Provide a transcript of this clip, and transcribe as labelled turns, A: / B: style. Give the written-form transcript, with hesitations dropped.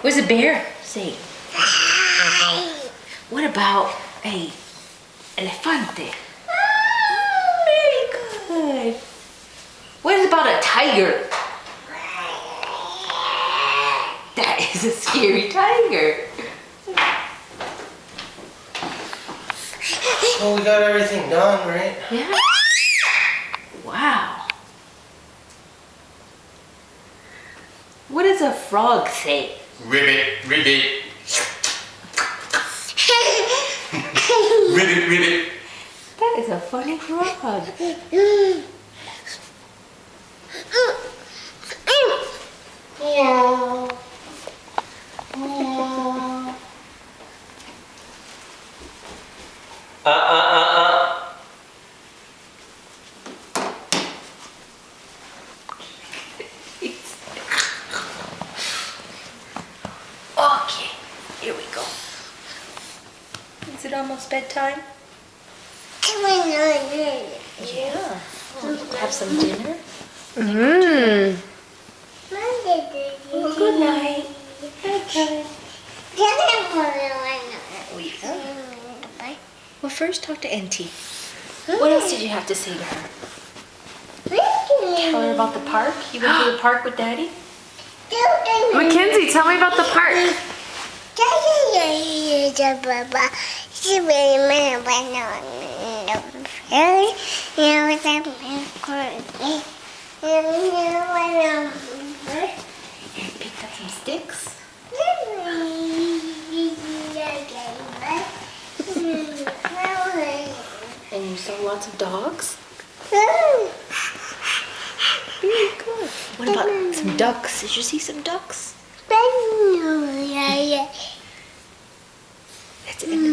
A: What does a bear say? What about a elefante? Very good. What about a tiger? That is a scary tiger.
B: Well, we got everything done, right?
A: Yeah. Wow. What does a frog say?
B: Ribbit, ribbit. Ribbit, ribbit.
A: That is a funny frog.
C: Yeah.
A: Okay, here we go. Is it almost bedtime? Yeah. Have some dinner?
C: Mmm.
A: Well, good night. Okay. Well, first talk to Auntie. What else did you have to say to her? Tell her about the park? You went to the park with Daddy?
C: MacKenzie, tell me about the park.
A: And picked up some sticks? And you saw lots of dogs? Very good. What about some ducks? Did you see some ducks? That's in the